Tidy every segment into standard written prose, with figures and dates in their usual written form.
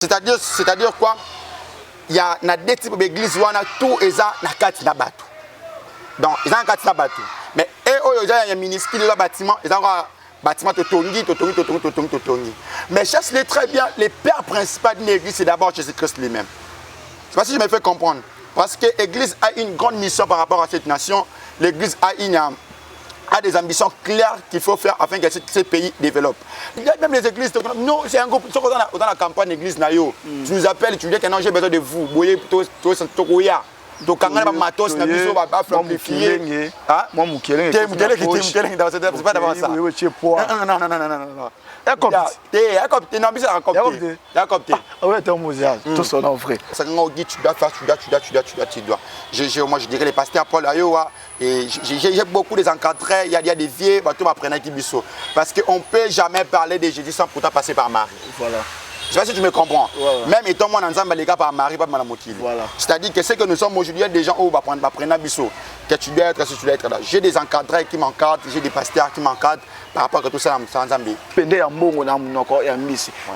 C'est-à-dire quoi? Il y a deux types d'églises où on a tout et ça na kati na batu. Donc ils ont kati na batu. Mais eux il y a un ministère de bâtiment, ils ont un bâtiment totongi. Mais cherchez très bien, les pères principaux d'une église c'est d'abord Jésus-Christ lui-même. Je ne sais pas si je me fais comprendre. Parce que l'église a une grande mission par rapport à cette nation. L'église a des ambitions claires qu'il faut faire afin que ce pays développe. Il y a même les églises, non, c'est un groupe, dans la campagne d'église, tu nous appelles, tu dis que non, j'ai besoin de vous. Moi, je dirais les pasteurs Paul Ayowa. Et j'ai beaucoup des encadrés, il y a des vieux, parce qu'on ne peut jamais parler de Jésus sans pourtant passer par Marie. Voilà. Je ne sais pas si tu me comprends. Ouais. Même étant moi ensemble, les gars par Marie, pas par Mokili. Voilà. C'est-à-dire que ce que nous sommes aujourd'hui, il y a des gens où on va prendre Bisso, que tu dois être, si tu dois être là. J'ai des encadrés qui m'encadrent, j'ai des pasteurs qui m'encadrent par rapport à tout ça ensemble.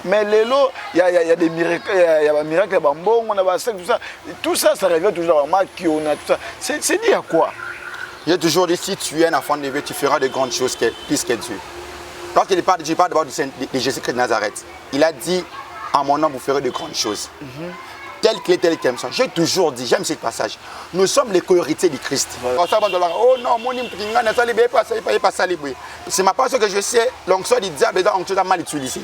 Mais Lélo, il y a des miracles, il y a des miracles, tout ça, ça revient toujours à moi qui on a tout ça. C'est dit à quoi? J'ai toujours dit, si tu es un enfant de Dieu, tu feras de grandes choses plus que Dieu. Parce qu'il parle d'abord de Jésus-Christ de Nazareth. Il a dit, en mon nom, vous ferez de grandes choses. Tel qu'il est, tel qu'il est. J'ai toujours dit, j'aime ce passage, nous sommes les co-héritiers du Christ. Oh non, mon c'est ma pensée que je sais, l'onction du diable est onction mal utilisée.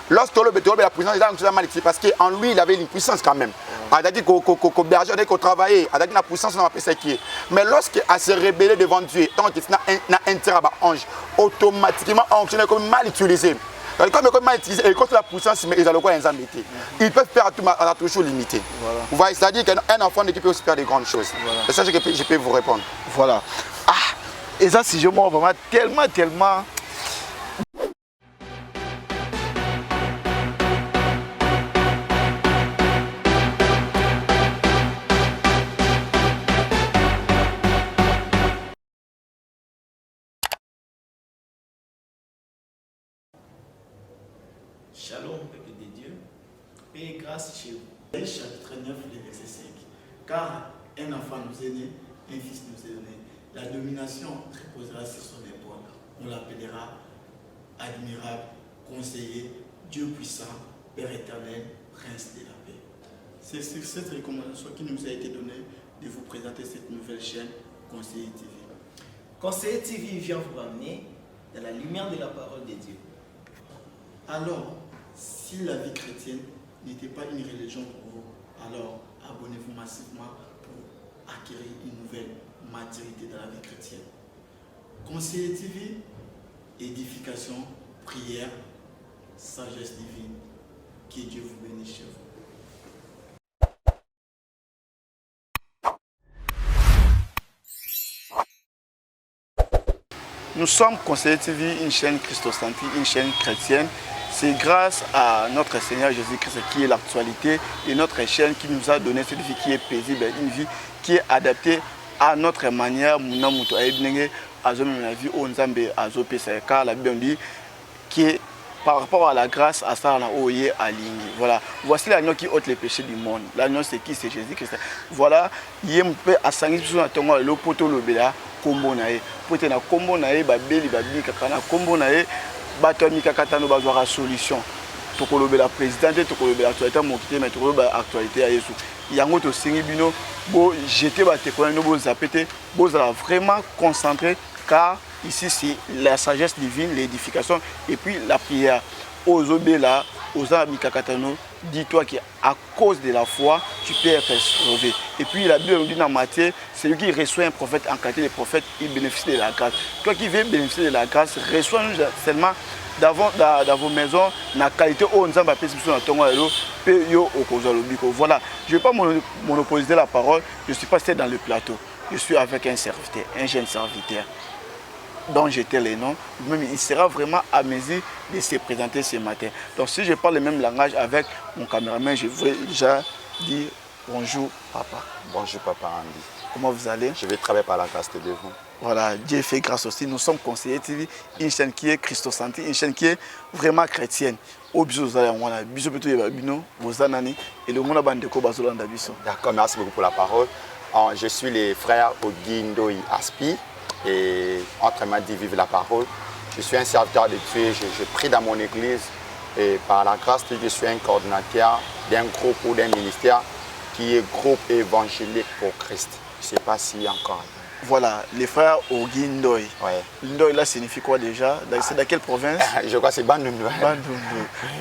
Lorsque la puissance est mal utilisée, parce qu'en lui, il avait une puissance quand même. Il a dit qu'au berger, qu'on travaillait, il a dit que la puissance, on a appelé ça qui est. Mais lorsqu'il se rébellé devant Dieu, tant qu'il a un intérêt à l'ange, automatiquement, onction est comme mal utilisé. Comme mal utilisé, et quand la puissance, ils ont quoi limité. Ils peuvent faire à toujours limité. Voilà. Vous voyez, c'est-à-dire qu'un enfant de Dieu peut aussi faire de grandes choses. Voilà. C'est ça que je peux vous répondre. Voilà. Ah, et ça, si je m'en vraiment tellement. Shalom, peuple de Dieu, paix et grâce chez vous. Chapitre 9, le verset 5. Car un enfant nous est né, un fils nous est donné. La domination reposera sur son épaule. On l'appellera admirable, conseiller, Dieu puissant, Père éternel, Prince de la paix. C'est sur cette recommandation qui nous a été donnée de vous présenter cette nouvelle chaîne, Conseiller TV. Conseiller TV vient vous ramener dans la lumière de la parole de Dieu. Alors, si la vie chrétienne n'était pas une religion pour vous, alors abonnez-vous massivement pour acquérir une nouvelle maturité dans la vie chrétienne. Conseiller TV, édification, prière, sagesse divine. Que Dieu vous bénisse chez vous. Nous sommes Conseiller TV, une chaîne christocentrique, une chaîne chrétienne. C'est grâce à notre Seigneur Jésus-Christ qui est l'actualité et notre chaîne qui nous a donné cette vie qui est paisible, une vie qui est adaptée à notre manière. Car la Bible dit qui est par rapport à la grâce à ça, voilà. Voici l'agneau qui ôte les péchés du monde. L'agneau c'est qui? C'est Jésus-Christ. Voilà. Il peut assanger sur un tongo le poteau le béla combo nae. Pote na combo nae babeli babi kakana combo nae. Batoni kakatano bazwara solution. Tokolobe la présidente, tokolobe l'actualité mokité, mais tokolobe l'actualité à Yesu. Yango to singi bino bo jeter ba tekona no bo zapete, bo za vraiment concentré car ici c'est la sagesse divine, l'édification et puis la prière. Ozobela, oza mikakatano, dis-toi qu'à cause de la foi, tu peux être sauvé. Et puis la Bible nous dit dans Matthieu, celui qui reçoit un prophète en qualité de prophète, il bénéficie de la grâce. Toi qui veux bénéficier de la grâce, reçois-nous seulement dans vos maisons, la qualité où on a voilà, je ne vais pas monopoliser la parole, je ne suis pas seul dans le plateau, je suis avec un serviteur, un jeune serviteur dont j'étais les noms, même il sera vraiment à mesure de se présenter ce matin. Donc si je parle le même langage avec mon caméraman, je vais déjà dire bonjour papa. Bonjour papa Andy. Comment vous allez? Je vais travailler par la grâce de Dieu. Voilà, Dieu fait grâce aussi. Nous sommes Conseiller TV, une chaîne qui est christocentrique, une chaîne qui est vraiment chrétienne. Au biso zala biso beto yeba bino bozanani et le monde bandeko bazolanda biso. D'accord, merci beaucoup pour la parole. Je suis les frères Ogi Ndoi Aspi et autrement dit vive la parole. Je suis un serviteur de Dieu, je prie dans mon église et par la grâce de Dieu, je suis un coordinateur d'un groupe ou d'un ministère qui est groupe évangélique pour Christ. Je ne sais pas si encore. Voilà, les frères Ogi Ndoi. Ouais. Ndoi là signifie quoi déjà? C'est dans quelle province? Je crois que c'est Bandundu.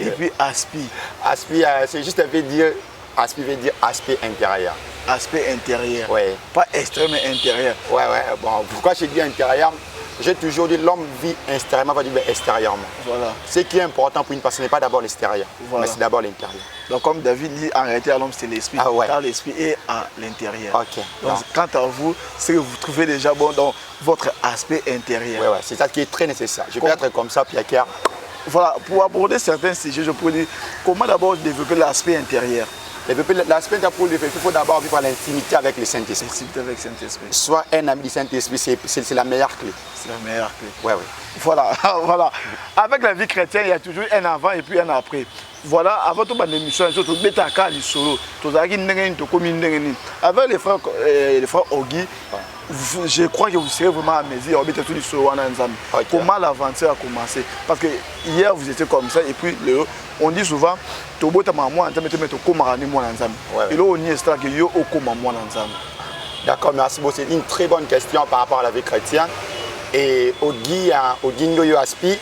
Et puis Aspi. Aspi, c'est juste un peu dire, Aspi veut dire aspect intérieur. Aspect intérieur. Ouais. Pas extrême mais intérieur. Ouais, bon, pourquoi je dis intérieur? J'ai toujours dit l'homme vit intérieurement, va dire extérieurement. Voilà. Ce qui est important pour une personne n'est pas d'abord l'extérieur, voilà. Mais c'est d'abord l'intérieur. Donc comme David dit, en réalité l'homme c'est l'esprit, car l'esprit est à l'intérieur. Okay. Donc quant à vous, c'est que vous trouvez déjà bon dans votre aspect intérieur. Ouais, c'est ça qui est très nécessaire. Je peux être comme ça, Pierre. Voilà, pour aborder certains sujets, je pourrais dire comment d'abord développer l'aspect intérieur. L'aspect intérieur, il faut d'abord vivre l'intimité avec le Saint-Esprit. L'intimité avec le Saint-Esprit. Soit un ami du Saint-Esprit, c'est la meilleure clé. C'est la meilleure clé. Ouais. Voilà, voilà. Avec la vie chrétienne, il y a toujours un avant et puis un après. Voilà, avant toute une émission, avec les frères Ogi, je crois que vous serez vraiment à mesure. Comment l'aventure a commencé? Parce que hier vous étiez comme ça et puis on dit souvent d'accord, merci beaucoup. C'est une très bonne question par rapport à la vie chrétienne. Et Ogi Ndoi Aspi,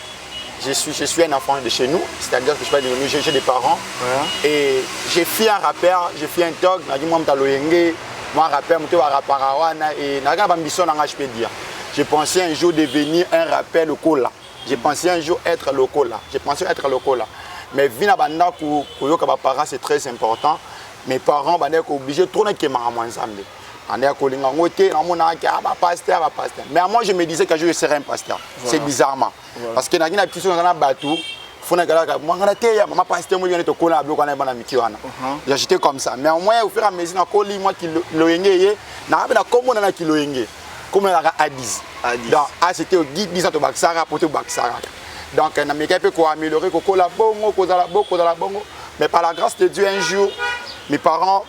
je suis un enfant de chez nous, c'est-à-dire que je suis pas devenu, j'ai des parents. Ouais. Et j'ai fait un rappeur, j'ai fait un dog, moi rappeur, et je peux dire. J'ai pensé un jour devenir un rappeur local là. J'ai pensé un jour être local là. J'ai pensé être local là. Mais vina banda kuyoka ba parents c'est très important. Mes parents banda ko obligé trop na ke mara ensemble. Anda ko linga ngote na mona ka ba pasteur. Mais moi je me disais que je serais un pasteur. Voilà. C'est bizarrement. Voilà. Parce que na kina petite na batou fona kala moi ngana te ya mama pasteur mo yone to kona bloko na bana mikiwana. J'étais comme ça. Mais au moins au fur et à mesure na ko li moi qui loyenge na ba na komona na ki loyenge. Comme la Adis. Donc c'était au guide 10 ans to baksara pour to baksara. Donc, on a pu améliorer mais par la grâce de Dieu, un jour, mes parents,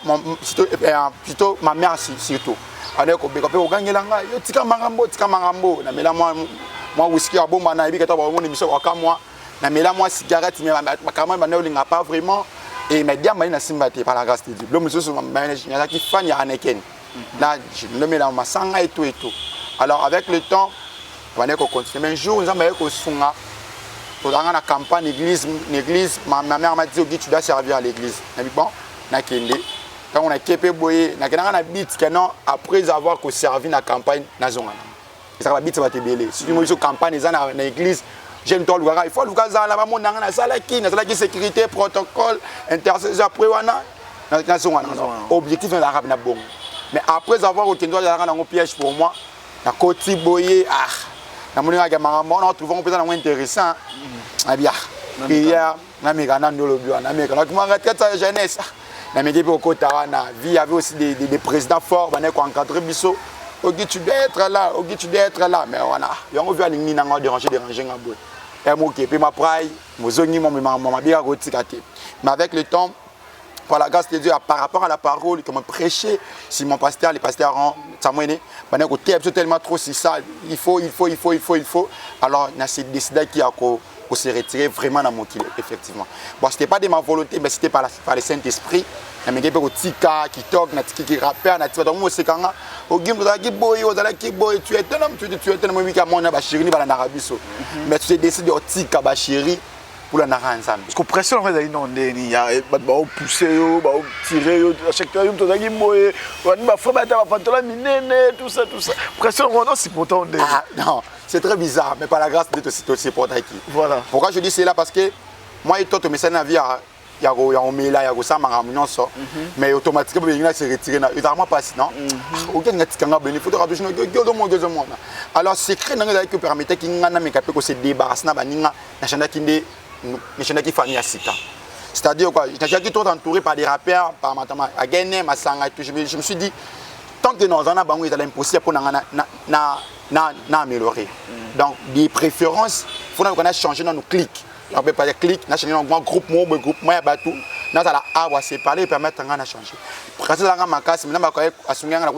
plutôt ma mère surtout, on a dit moi cigarette, mais pas vraiment. Et mes diamants ne par la grâce de Dieu. Là, je me mets dans ma sang et tout. Alors, avec le temps, on a continué. Mais un jour, nous avons dans la campagne l'église, ma mère m'a dit tu dois servir à l'église. Bon, quand on a képé boyé, après avoir servi la campagne, ça va vite te belé. Si tu me dis campagne dans l'église, j'aime toi le il faut le gars là mon dans la sécurité protocole intercession après wana objectif dans l'arabe na bon. Mais après avoir obtenu un piège pour moi, na côté boyé on a trouvé un peu intéressant. Bien, hier, il y avait aussi des présidents forts qui ont encadré Bissot. Ogi, tu dois être là, Ogi, tu dois être là. Mais voilà, il y a un peu déranger. Mais avec le temps, par la grâce de Dieu, par rapport à la parole, comme prêcher, si mon pasteur, les pasteurs ont tellement trop, c'est ça, il faut. Alors, on a décidé qu'il y a qu'on se retirer vraiment dans mon kilo, effectivement. Bon, ce n'était pas de ma volonté, mais c'était par le Saint-Esprit. Il y a des gens qui toquent, qui rappellent, qui tu es un homme, tu es un homme, mais tu décides de tika bashiri pour la nara ensemble. Parce que pression en fait il y a pousser tirer à chaque fois tout ça pression c'est pourtant non c'est très bizarre mais par la grâce de Dieu c'est pour qui voilà pourquoi je dis cela parce que moi et toi tu me sais na vie il y a ça mais automatiquement il se retirer il va pas non aucun tikanga il faut alors secret n'a que permettre qu'il ngana me capé ko se débarrasser na baninga na chanda kinde c'est-à-dire quoi, j'ai tout entouré par des rappeurs, par ma gagné, ma sang et tout. Je me suis dit, tant que nous en avons, il est impossible pour améliorer. Donc, des préférences, il faut qu'on a changé dans nos clics. On peut pas dire clic, on a changé dans un groupe, moi, bateau. Nous avons à séparer et permettre de changer. Parce que dans ma casse, maintenant, je suis là,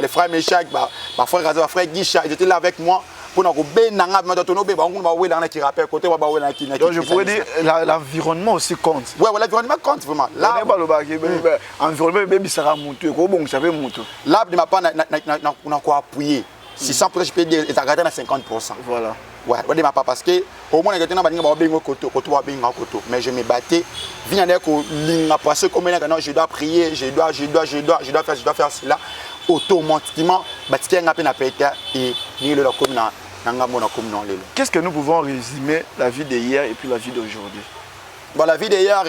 les frères Méchac, les frères Guicha, ils étaient là avec moi. Donc je pourrais dire l'environnement aussi compte. Oui, l'environnement compte vraiment. Là, on a quoi appuyer. Si 100%, je peux dire, ils ont gardé à 50%. Voilà. Ouais, parce que au moins, mais je me battais. Je dois prier, je dois faire cela. Automatiquement, qu'est-ce que nous pouvons résumer la vie d'hier et puis la vie d'aujourd'hui? Bon, la vie d'hier,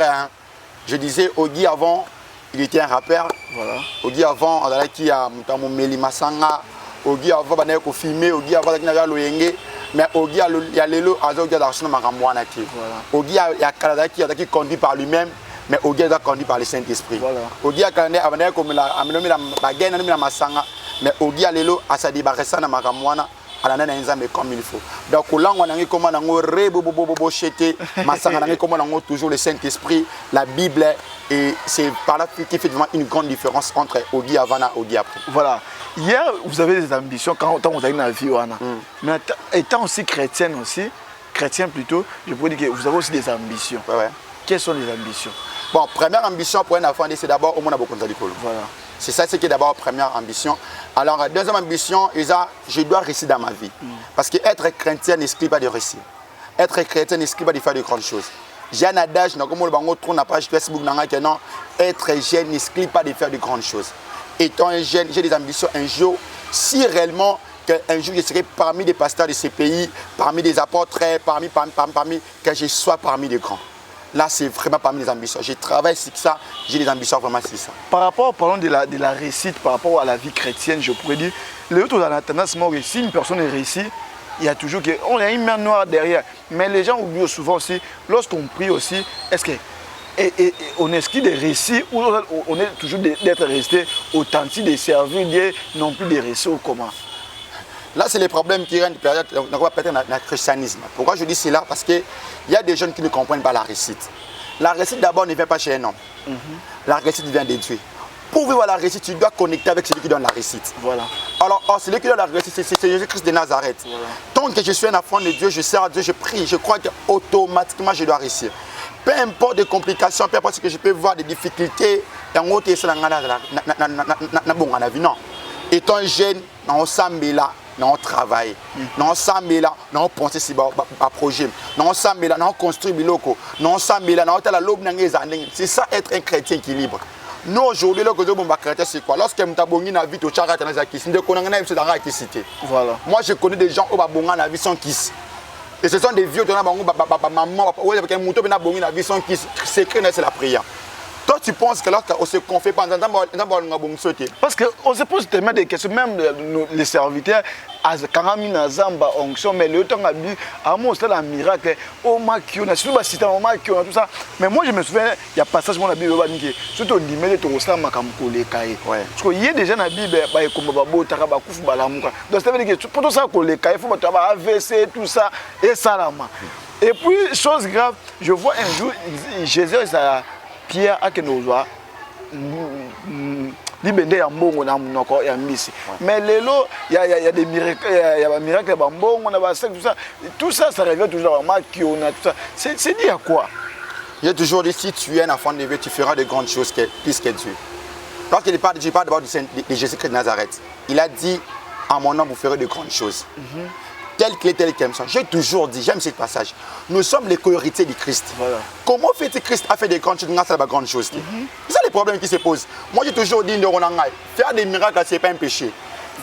je disais, Ogi avant, il était un rappeur. Voilà. Ogi avant, on a qui a Meli Masanga. Ogi avant, on a filmé. Ogi avant, on a Loyenge. Mais Ogi il y a Lelo, Azo, Gadarson, Maramouana. Ogi il y a Canada qui est conduit par lui-même. Mais Ogi est conduit par le Saint-Esprit. Ogi a Canada, avant comme la baguette, la Masanga. Mais Ogi a Lelo, à sa débarrasse, Maramouana. Mais comme il faut. Donc, là, on a comment on toujours le Saint-Esprit, la Bible, et c'est par là qui fait vraiment une grande différence entre Ogi avant et Ogi après. Voilà. Hier, vous avez des ambitions quand vous avez une vie. Mais étant aussi chrétien plutôt, je pourrais dire que vous avez aussi des ambitions. Ouais. Quelles sont les ambitions? Bon, première ambition pour un enfant, c'est d'abord au monde à beaucoup de Voilà. C'est ça, c'est qui est d'abord première ambition. Alors, deuxième ambition, je dois réussir dans ma vie. Parce que être chrétien n'exclut pas de réussir. Être chrétien n'exclut pas de faire de grandes choses. J'ai un adage, on n'a pas Facebook, non, être jeune n'exclut pas de faire de grandes choses. Étant un jeune, j'ai des ambitions un jour, si réellement qu'un jour je serai parmi les pasteurs de ce pays, parmi des apôtres, que je sois parmi les grands. Là, c'est vraiment parmi les ambitions. Je travaille sur ça, j'ai des ambitions vraiment sur ça. Par rapport, parlons de la réussite, par rapport à la vie chrétienne, je pourrais dire, le retour dans la tendance, si une personne est réussie, il y a toujours on a une main noire derrière. Mais les gens oublient souvent aussi, lorsqu'on prie aussi, est-ce que on exclut des récits ou on est toujours d'être resté authentique, de servir Dieu, non plus des récits ou comment? Là, c'est les problèmes qui règnent peut-être dans le christianisme. Pourquoi je dis cela? Parce qu'il y a des jeunes qui ne comprennent pas la réussite. La réussite, d'abord, ne vient pas chez un homme. La réussite vient de Dieu. Pour vivre la réussite, tu dois connecter avec celui qui donne la réussite. Voilà. Alors, celui qui donne la réussite, c'est Jésus-Christ de Nazareth. Voilà. Tant que je suis un enfant de Dieu, je sers à Dieu, je prie, je crois qu'automatiquement, je dois réussir. Peu importe les complications, peu importe ce que je peux voir, des difficultés, non. Étant jeune, on s'amène là. On travaille, on s'amène là, on pense sur un projet, on s'amène là, on construit des locaux, on s'amène là, on a l'aube. C'est ça être un chrétien qui est libre. Nous aujourd'hui, le chrétien, c'est quoi? Lorsque tu as bongi na vie, tu as raté dans kiss. Voilà. Moi, je connais des gens qui ont bongi na vie sans kiss. Et ce sont des vieux qui ont bongi maman, avec un mouton qui a bongi na vie sans kiss. C'est la prière. Toi, tu penses que lorsqu'on se confie pas, parce qu'on se pose tellement des questions, même les serviteurs, quand on a mis dans Zamba, onction, mais le temps a dit, à moi, c'est un miracle, oh, ma qui on a surtout cité, oh, ma qui on a tout ça. Mais moi, je me souviens, il y a un passage, mon Bible, surtout au limite de Rostam, ma kamkoule, kaye. Parce qu'il y a des gens à Bible, comme Babo, Taraba, Kouf, Balamouka. Donc, ça veut dire que pour tout ça, il faut avoir AVC, tout ça, et ça, là. Et puis, chose grave, je vois un jour, Jésus, ça. Pierre a que nous voit libérer un bon on a encore et un miss. Mais les lots, il y a des miracles, il y a des miracles, bon on a tout ça, ça revient toujours à moi qui on a tout ça. C'est dit à quoi? Il y a toujours dit si tu es un enfant de Dieu, tu feras de grandes choses plus que Dieu. Lorsqu'il parle d'abord de Jésus-Christ de Nazareth, il a dit à mon nom vous ferez de grandes choses. Tel qu'il est, tel qu'il est. J'ai toujours dit, j'aime ce passage, nous sommes les co-héritiers du Christ. Voilà. Comment fait-il Christ a fait des grandes choses, c'est la grande chose. C'est ça les problèmes qui se posent. Moi j'ai toujours dit, faire des miracles, ce n'est pas un péché.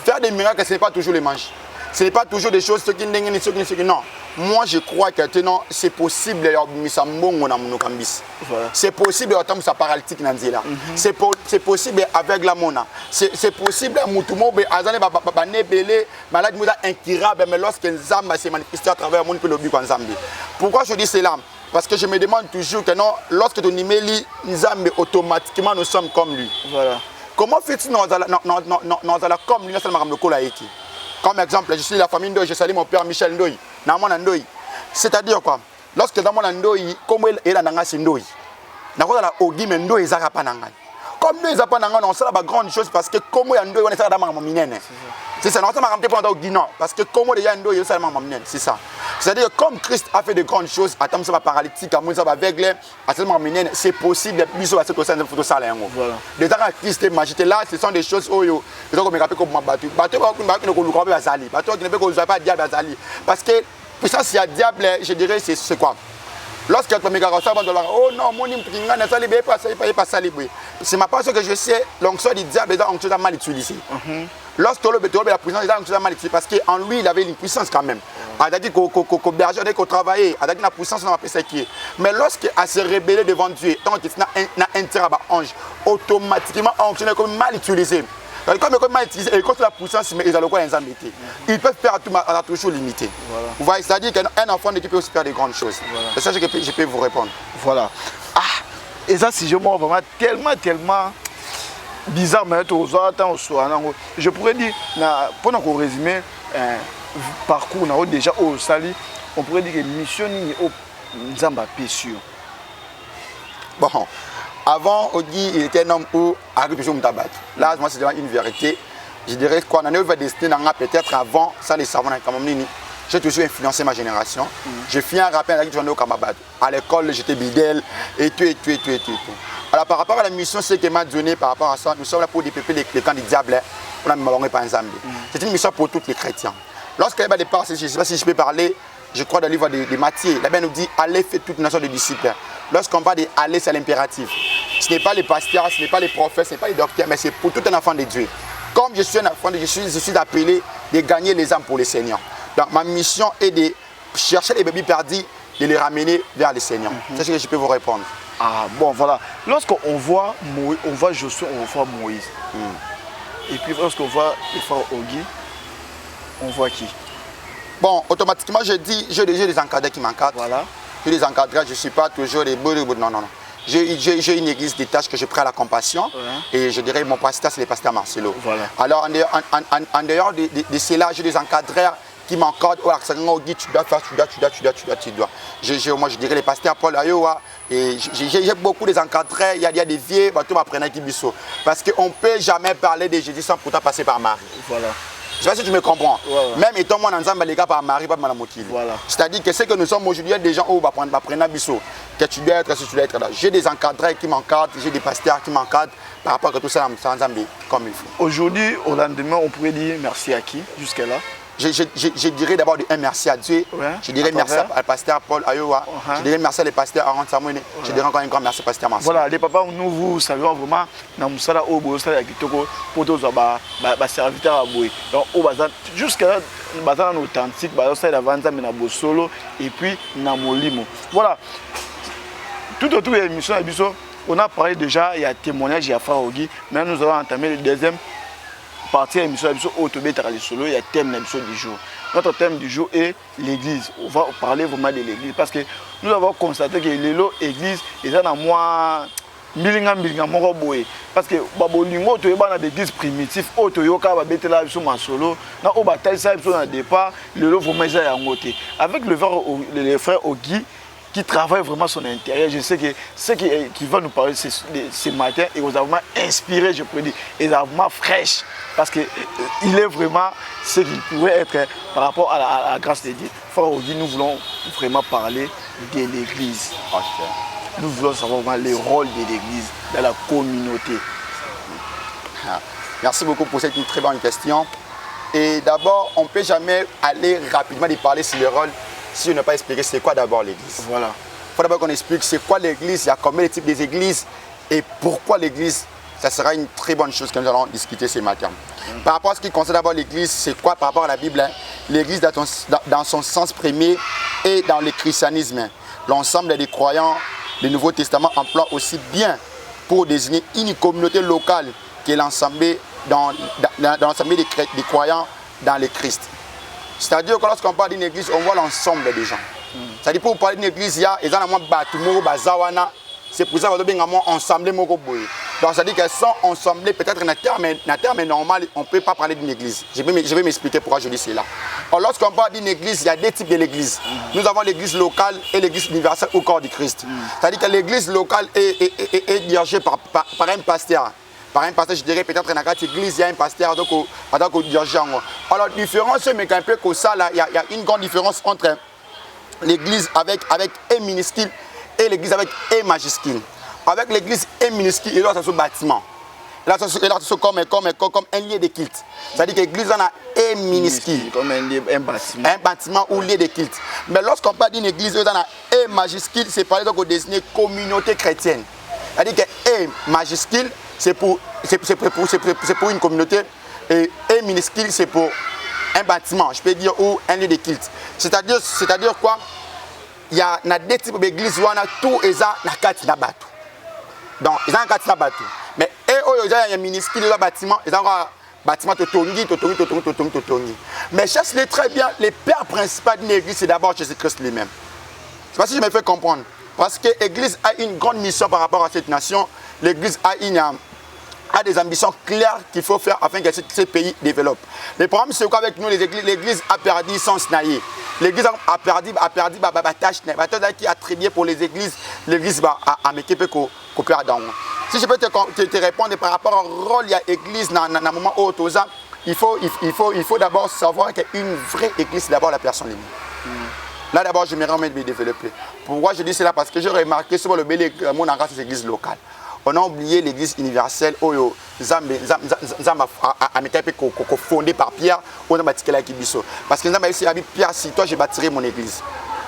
Faire des miracles, ce n'est pas toujours les manches. Ce n'est pas toujours des choses qui non. Moi je crois que c'est possible c'est possible de paralytique c'est possible avec la mona. C'est possible malade incurable mais lorsque Nzamba s'est manifesté à travers le monde pourquoi je dis cela? Parce que je me demande toujours que non, lorsque tu nimeli Nzamba automatiquement nous sommes comme lui. Voilà. Comment fait-il comme lui Comme exemple, je suis de la famille Ndoye, je salue mon père Michel Ndoye. C'est-à-dire quoi? Lorsque dans mon Ndoye, comme il est dans c'est Ndoye. Dans la Ogi, mais Ndoye, ils pas nangan. Comme nous, ils pas nangan, on sait la grande chose parce que comme il y a Ndoye, on est dans mon minène. C'est ça, non, ça m'a ramené pendant Ogi, non. Parce que comme il y a Ndoye, c'est mon minène. C'est ça. C'est-à-dire comme Christ a fait de grandes choses, à ça va paralytique, à ça va aveugle, à ce moment minène, c'est possible de plus à cette occasion de photo ça là. Les gens qui Christ est magité là, ce sont des choses où ils ont me rappelé comme ma battu. Battu, ne connaît pas Zali. Battu, qui ne peut pas diable Zali. Parce que puissance il y a diable, je dirais c'est quoi? Lorsque tu me regardes ça, oh non, mon nom pas salibé. C'est ma pensée que je sais, l'onction du diable est onction mal utilisée. Lorsque le la puissance est onction mal utilisée parce qu'en lui il avait une puissance quand même. C'est-à-dire qu'au berger, qu'on travaillait, avec la puissance on a appelé ça qui est. Mais lorsqu'il a se rébellé devant Dieu, tant qu'il n'a un intérêt à ange, automatiquement onction est comme mal utilisé. Comme mal utilisé, et quand la puissance, mais ils ont quoi les embêter. Ils peuvent faire tout à toujours limité. Voilà. Vous voyez, c'est-à-dire qu'un enfant qui peut aussi faire de grandes choses. Voilà. C'est ça que je peux vous répondre. Voilà. Ah, et ça, si je m'en vraiment tellement bizarre, mais je pourrais dire, pendant qu'on résume parcours, déjà au Sali, on pourrait dire que mission au Nzamba sûr. Bon. Avant, Ogi, il était un homme où agriculture Moutabat. Là, moi, c'est une vérité. Je dirais qu'on en est destiné peut-être avant, ça, les savants, j'ai toujours influencé ma génération. J'ai fait un rappel avec Joanne au Kamabad. À l'école, j'étais bidel et tout. Alors, par rapport à la mission, ce qu'elle m'a donné par rapport à ça, nous sommes là pour dépeper les camps du diable. On a mis par exemple. C'est une mission pour tous les chrétiens. Lorsqu'elle va départ, je ne sais pas si je peux parler. Je crois dans le livre de Matthieu, la Bible nous dit allez faire toute nation de disciples. Lorsqu'on parle de aller, c'est l'impératif. Ce n'est pas les pasteurs, ce n'est pas les prophètes, ce n'est pas les docteurs, mais c'est pour tout un enfant de Dieu. Comme je suis un enfant de Dieu, je suis appelé de gagner les âmes pour le Seigneur. Donc ma mission est de chercher les bébés perdus, de les ramener vers le Seigneur. C'est ce que je peux vous répondre. Ah bon, voilà. Lorsqu'on voit Josué, on voit Moïse. Et puis lorsqu'on voit le frère Ogi, on voit qui? Bon, automatiquement, je dis, j'ai des encadrés qui m'encadrent. Voilà. J'ai des encadrés, je ne suis pas toujours des beaux. Non. J'ai une église des tâches que je prends à la compassion. Et je dirais, mon pasteur, c'est le pasteur Marcelo. Voilà. Alors, en dehors de cela, j'ai des encadreurs qui m'encadrent. Oh, tu dois faire, tu dois. Moi, je dirais les pasteurs Paul Ayowa. Et j'ai beaucoup des encadreurs. Il y a des vieux, tout m'apprenait qui bisso. Parce qu'on ne peut jamais parler de Jésus sans pourtant passer par Marie. Voilà. Je ne sais pas si tu me comprends. Même étant moi ensemble, les gars par Marie, pas Malamokili. Voilà. C'est-à-dire que c'est que nous sommes aujourd'hui des gens où on va prendre bisso. Que tu dois être, si tu dois être là. J'ai des encadreurs qui m'encadrent, j'ai des pasteurs qui m'encadrent par rapport à tout ça ensemble comme il faut. Aujourd'hui, au lendemain, on pourrait dire merci à qui jusqu'à-là? Je dirais d'abord un merci à Dieu. Je dirais merci au pasteur Paul Ayowa. Je dirais merci au pasteur Aaron Samuel. Je dirais encore un grand merci au pasteur Marcel. Voilà, les papas, nous vous saluons vraiment dans le Moussala au Bossala Kitoko pour tous les serviteurs à Boué. Donc, jusqu'à là, nous authentique, ça la vente na Bossolo et puis na Molimo. Voilà. Tout autour de l'émission, on a parlé déjà, il y a témoignage, il y a Frère Ogi. Maintenant, nous allons entamer le deuxième partie de l'émission il y a thème du jour. Notre thème du jour est l'église. On va parler vraiment de l'église parce que nous avons constaté que l'église est dans moi parce que babolingo to yeba na l'église primitive auto yoka ba betela biso masolo na o batalisa biso na départ lelo vraiment ça yango te avec le frère Ogi qui travaille vraiment son intérieur. Je sais que ceux qui vont nous parler ce matin, ils vous ont vraiment inspiré, je peux dire, ils sont vraiment fraîches. Parce qu'il est vraiment ce qu'il pourrait être par rapport à la grâce de Dieu. Frère Ogi, nous voulons vraiment parler de l'église. Nous voulons savoir vraiment le rôle de l'église dans la communauté. Merci beaucoup pour cette très bonne question. Et d'abord, on ne peut jamais aller rapidement y parler sur le rôle si on n'a pas expliqué c'est quoi d'abord l'église. Voilà. Il faut d'abord qu'on explique c'est quoi l'église, il y a combien de types d'églises et pourquoi l'église. Ça sera une très bonne chose que nous allons discuter ce matin. Par rapport à ce qui concerne d'abord l'église, c'est quoi par rapport à la Bible? L'église dans son sens premier et dans le christianisme. L'ensemble des croyants du Nouveau Testament emploie aussi bien pour désigner une communauté locale qui est l'ensemble des croyants dans le Christ. C'est-à-dire que lorsqu'on parle d'une église, on voit l'ensemble des gens. C'est-à-dire pour parler d'une église, il y a des gens qui sont c'est pour ça qu'on a ensemble. Donc, ça dit qu'elles sont ensemblées, peut-être un terme normal, on ne peut pas parler d'une église. Je vais m'expliquer pourquoi je dis cela. Alors, lorsqu'on parle d'une église, il y a deux types de l'église. Nous avons l'église locale et l'église universelle au corps du Christ. C'est-à-dire que l'église locale est dirigée par un pasteur. Par un pasteur, je dirais peut-être dans cette église, il y a un pasteur, donc on dirige. Alors, la différence, mais un peu comme ça, là, il y a une grande différence entre l'église avec E minuscule et l'église avec E majuscule. Avec l'église E minuscule, il y a ce bâtiment. Là, c'est comme un lieu de culte. C'est-à-dire que l'église en a E minuscule. Comme un bâtiment. Un bâtiment ou lieu de culte. Mais lorsqu'on parle d'une église, on a E majuscule, c'est parler donc au désigner communauté chrétienne. C'est-à-dire que E majuscule, c'est pour une communauté. Et E minuscule, c'est pour un bâtiment, je peux dire, ou un lieu de culte. C'est-à-dire quoi? Il y a des types d'églises où on a tout et ça, na kati na batu. Donc, ils ont un kati na batu. Mais il y a un minuscule dans le bâtiment, ils ont un bâtiment totongi. Mais cherchez très bien, le père principal d'une église, c'est d'abord Jésus-Christ lui-même. Je ne sais pas si je me fais comprendre. Parce que l'église a une grande mission par rapport à cette nation. L'église a des ambitions claires qu'il faut faire afin que ce pays développe. Le problème, c'est qu'avec nous, l'église a perdu son snaïe. L'église a perdu la tâche qui est attribuée pour les églises. L'église a mis un peu perdre. Si je peux te répondre par rapport au rôle de l'église dans le moment où il faut d'abord savoir qu'une vraie église, c'est d'abord la personne elle-même. Là, d'abord, je me développer. Pourquoi je dis cela? Parce que j'ai remarqué sur le bel monde en ces églises locales. On a oublié l'église universelle où fondée par Pierre, on a bâti la Kibiso. Parce que nous avons dit Pierre, si toi je bâtirai mon église.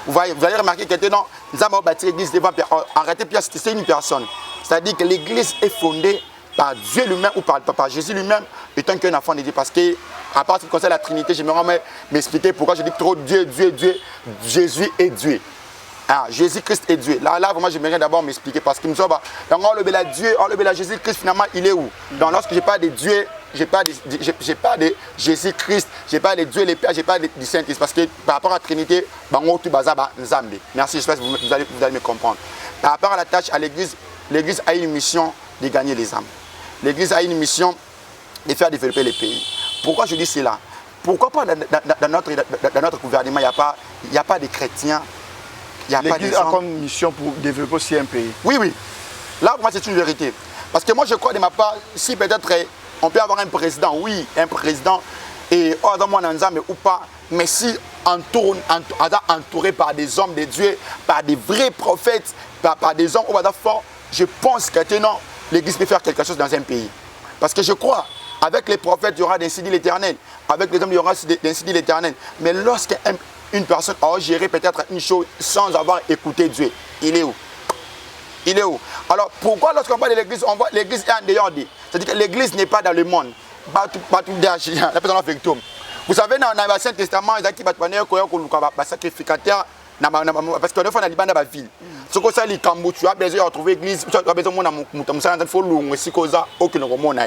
Vous allez remarquer que nous avons bâti l'église devant Pierre. Arrêtez Pierre, c'est une personne. C'est-à-dire que l'église est fondée par Dieu lui-même ou par Jésus lui-même, étant qu'un enfant de Dieu. Parce que, à part ce qui concerne la Trinité, je vais m'expliquer pourquoi je dis trop Dieu, Jésus est Dieu. Ah, Jésus-Christ est Dieu. Là, vraiment, j'aimerais d'abord m'expliquer parce que nous sommes on le Dieu, on le Jésus-Christ, finalement, il est où? Donc, lorsque je parle de Dieu, je parle de Jésus-Christ, je parle de Dieu, le Père, je parle du Saint-Esprit. Parce que par rapport à la Trinité, merci, j'espère que vous allez me comprendre. Par rapport à la tâche à l'église, l'église a une mission de gagner les âmes. L'église a une mission de faire développer les pays. Pourquoi je dis cela? Pourquoi pas dans notre gouvernement, il n'y a pas de chrétiens? L'église a comme mission pour développer aussi un pays. Oui. Là, pour moi, c'est une vérité. Parce que moi, je crois de ma part, si peut-être on peut avoir un président, oui, un président, et ou pas, mais si entouré par des hommes de Dieu, par des vrais prophètes, par des hommes forts, je pense que l'église peut faire quelque chose dans un pays. Parce que je crois, avec les prophètes, il y aura d'incendie l'éternel. Avec les hommes, il y aura d'incendie l'éternel. Mais lorsqu'une personne a géré peut-être une chose sans avoir écouté Dieu, il est où? Il est où? Alors pourquoi lorsqu'on parle de l'église, on voit l'église est en dehors de. C'est-à-dire que l'église n'est pas dans le monde. Vous savez, dans l'Ancien Testament, il y a qui des sacrificateurs. Parce qu'on est dans la ville. Ce que ça, les Cambou, tu as besoin de retrouver l'église, tu as besoin de faut louer si cause aucune remona.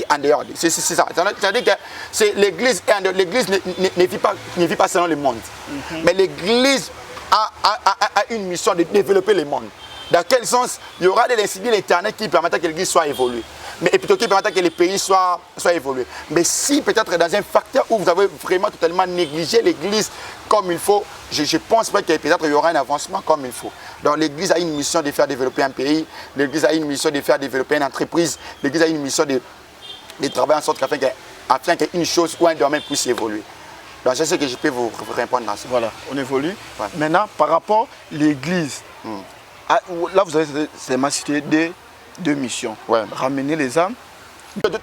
En dehors. C'est ça. C'est-à-dire que l'église ne vit pas selon le monde. Mais l'église a une mission de développer le monde. Dans quel sens? Il y aura des incidents éternels qui permettent que l'église soit évoluée. Mais et plutôt qui permettent que les pays soient évolués. Mais si peut-être dans un facteur où vous avez vraiment totalement négligé l'église comme il faut, je pense pas que peut-être il y aura un avancement comme il faut. Donc l'église a une mission de faire développer un pays, l'église a une mission de faire développer une entreprise, l'église a une mission de travailler en sorte afin qu'une chose ou un domaine puisse évoluer. Donc c'est ce que je peux vous répondre dans ça. Voilà, on évolue. Ouais. Maintenant, par rapport à l'église, là vous avez seulement cité deux missions. Ouais. Ramener les âmes. Il faut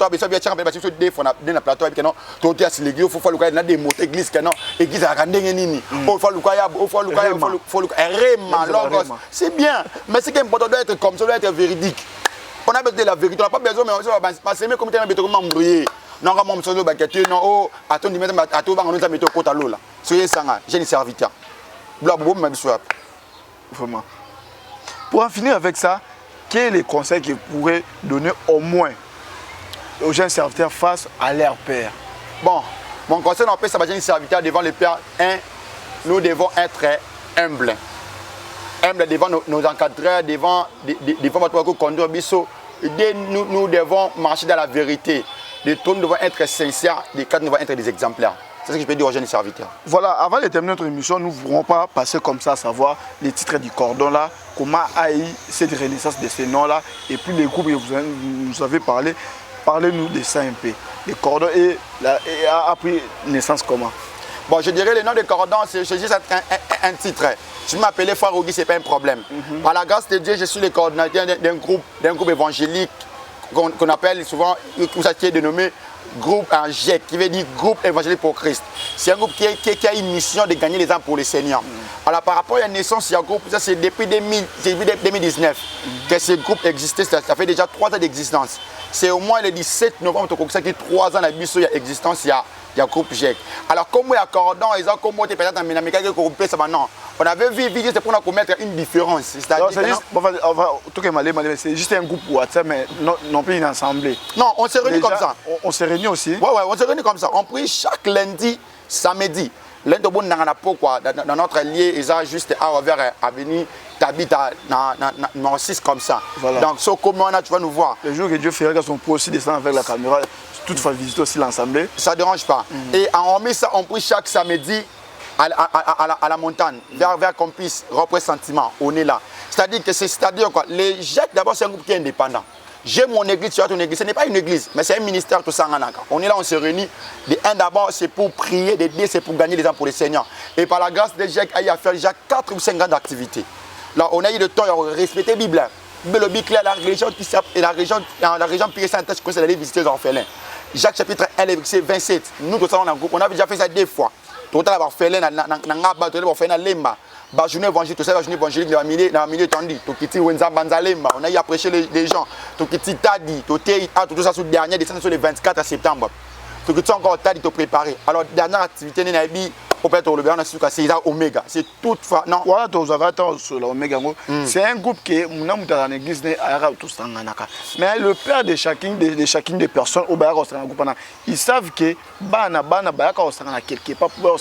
c'est bien, mais c'est important doit être comme ça, doit être véridique. On a besoin de la vérité, on n'a pas besoin, mais on va s'aimer comme tu as besoin de m'embrouiller. Non, non, non, attends, j'ai une serviteur. Vraiment. Pour en finir avec ça, quel est le conseil que vous pourrez donner au moins aux jeunes serviteurs face à leur père? Bon, mon conseil en fait, ça va être un serviteur devant le Père. Nous devons être humbles. Humbles devant nos encadreurs, devant votre conduire biso. nous devons marcher dans la vérité. Les tours devons être sincères, les cadres devons être des exemplaires. C'est ce que je peux dire aux jeunes serviteurs. Voilà, avant de terminer notre émission, nous ne voulons pas passer comme ça à savoir les titres du cordon là, comment a eu cette renaissance de ces noms là, et puis les groupes que vous avez parlé, parlez-nous de ça un peu. Les cordons et a pris naissance comment? Bon, je dirais le nom de cordon, c'est juste un titre. Si je m'appelais Farougui, ce n'est pas un problème. Par la grâce de Dieu, je suis le coordinateur d'un groupe évangélique qu'on appelle souvent, qui est dénommé groupe en GEC, qui veut dire groupe évangélique pour Christ. C'est un groupe qui a une mission de gagner les âmes pour le Seigneur. Alors par rapport à la naissance, il y a un groupe, ça c'est depuis 2019 que ce groupe existait, ça fait déjà 3 ans d'existence. C'est au moins le 17 novembre, ça qui 3 ans d'existence, il y a groupe GEC. Alors comme il y a cordon, ils ont comme peut-être en Ménamica qui est ça maintenant. On avait vu vidéo, c'est pour nous mettre une différence. C'est juste un groupe WhatsApp, mais non plus une assemblée. Non, on s'est réunis comme ça. On s'est réunis aussi. Ouais, on s'est réunis comme ça. On prie chaque lundi, samedi. Lundi, dans notre lieu, ils ont juste vers Avenue Tabita, dans 6 comme ça. Voilà. Donc, ce comment tu vas nous voir. Le jour que Dieu ferait son peut aussi descendre avec la caméra, toutefois visiter aussi l'assemblée. Ça ne dérange pas. Et on met ça, on prie chaque samedi à la montagne, vers qu'on puisse reprendre sentiment. On est là. C'est-à-dire quoi? Les GEC, d'abord, c'est un groupe qui est indépendant. J'ai mon église, tu as ton église. Ce n'est pas une église, mais c'est un ministère tout ça. On est là, on se réunit. D'abord, c'est pour prier, de deux, c'est pour gagner les âmes pour le Seigneur. Et par la grâce de GEC, il y a fait déjà 4 ou 5 ans d'activité. Là, on a eu le temps de respecter la Bible. Le Bible, la région Pire Saint-Anne, c'est d'aller visiter les orphelins. Jacques chapitre 1, verset 27. Nous, tout ça, on a déjà fait ça 2 fois. Tout à l'heure, on a fait Lemba. La journée évangélique, tout ça, la journée évangélique dans le milieu tendu. On a eu à prêcher les gens. Tout ça, sur le dernier décembre, sur le 24 septembre. Tout ça, encore tard, de préparer. Alors, dernière activité, c'est Omega. C'est toute fois. Non. Voilà, sur l'Omega. C'est un groupe qui est dans l'église. Mais le père de chacune des personnes, ils savent que quelque part pour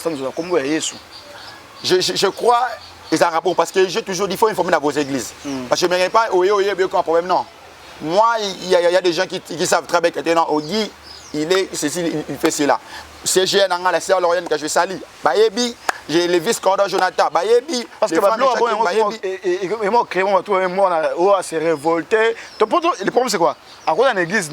je crois, ils en rapport parce que j'ai toujours dit qu'il faut informer dans vos églises. Parce que je ne me pas, un problème, non. Moi, il y a des gens qui savent très bien que non, Ogi, il est ceci, il fait cela. C'est j'ai la sœur Lauriane que je salue. Bayebi, j'ai le vice-coordonnateur Jonathan. Bayebi, parce que moi, c'est révolté. Le problème, c'est quoi? À cause de l'église,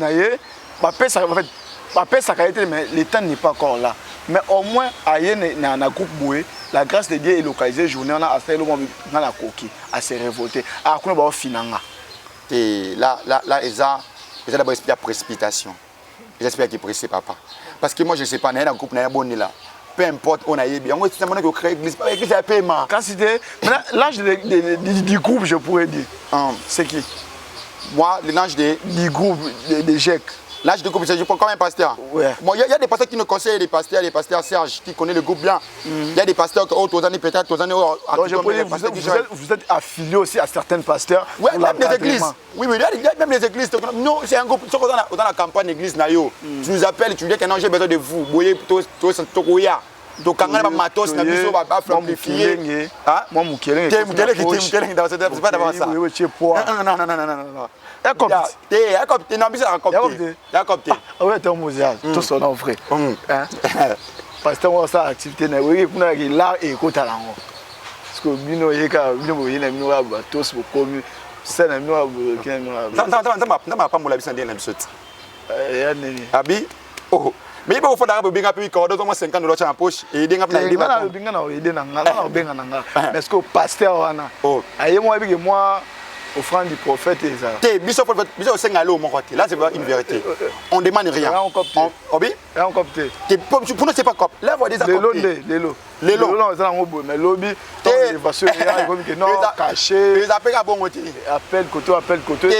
ça qualité, mais le temps n'est pas encore là. Mais au moins, dans un groupe boué, la grâce de Dieu est localisée. Journée, on a assez le moment à se révolter. À quoi on va finir? Et là, ils ont d'abord la précipitation. J'espère qu'ils précipent papa. Parce que moi, je ne sais pas, dans un groupe, dans un bon là. Peu importe, on a eu bien. On va créer l'église. L'église est paiement. L'âge du groupe, je pourrais dire. C'est qui? Moi, l'âge du groupe de GEC. L'âge du groupe, c'est comme un pasteur. Ouais. Bon, il y a des pasteurs qui nous conseillent, les pasteurs Serge, qui connaissent le groupe bien. Il y a des pasteurs qui ont peut-être, vous êtes affilié aussi à certains pasteurs. Oui, même les églises. Oui, mais il y a même les églises. Nous, c'est un groupe. Dans la campagne d'église, tu nous appelles, tu dis que non, j'ai besoin de vous. Vous voyez, tout donc quand on a matos na biso ba amplifier moi mukele dans c'est pas d'abord ça non Yakopte ouais ton mozia tout son en vrai parce que moi ça activité na oui kuna là et kota lango parce que bino yeka bino yena bino ba tous bo komi ça na bino ba pas mo la biso ndena biso ya nini abi oh mais il faut faire des binga puis cordes au 50 dollars en poche et des binga na aider na ngala benga na ngala mais ce que pasteur wana aye moi bi moi offrande du prophète et ça biso sengalo mon côté là c'est une vérité on demande rien obi on copte pour nous c'est pas cop là voit des les lots non ça en mais lobby parce que comme que non caché les appels à bon côté appel côté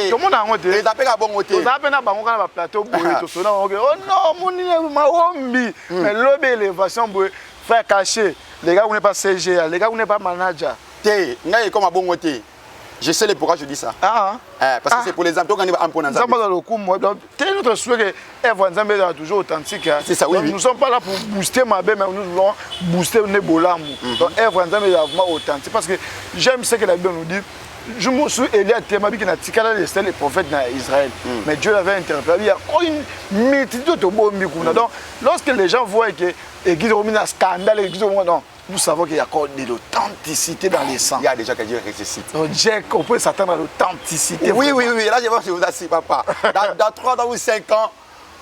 tout le monde a côté les appels à bon côté on appelle na bango na plateau boye to sona oh non mon maombi mais lobby élévation boye faire caché les gars vous n'êtes pas CG les gars vous n'êtes pas manager ngai comme à bon côté. Je sais pourquoi je dis ça. Parce que c'est pour les âmes. Notre souhait est toujours authentique. C'est ça, oui. Nous ne sommes pas là pour booster ma belle, mais nous voulons booster Nebolam. Donc, est vraiment authentique. Parce que j'aime ce que la Bible nous dit. je me suis Élie a témoigné qu'il a tiré les prophètes d'Israël. Mais Dieu l'avait interpellé. Il y a une multitude de bons micros. Donc, lorsque les gens voient que l'église a un scandale, non, nous savons qu'il y a encore de l'authenticité dans les sangs. Il y a des gens qui Dieu ressuscite. Donc, on peut s'attendre à l'authenticité. Oui, oui, oui. Là, je pense que vous asseyez, papa. Dans 3 ou 5 ans,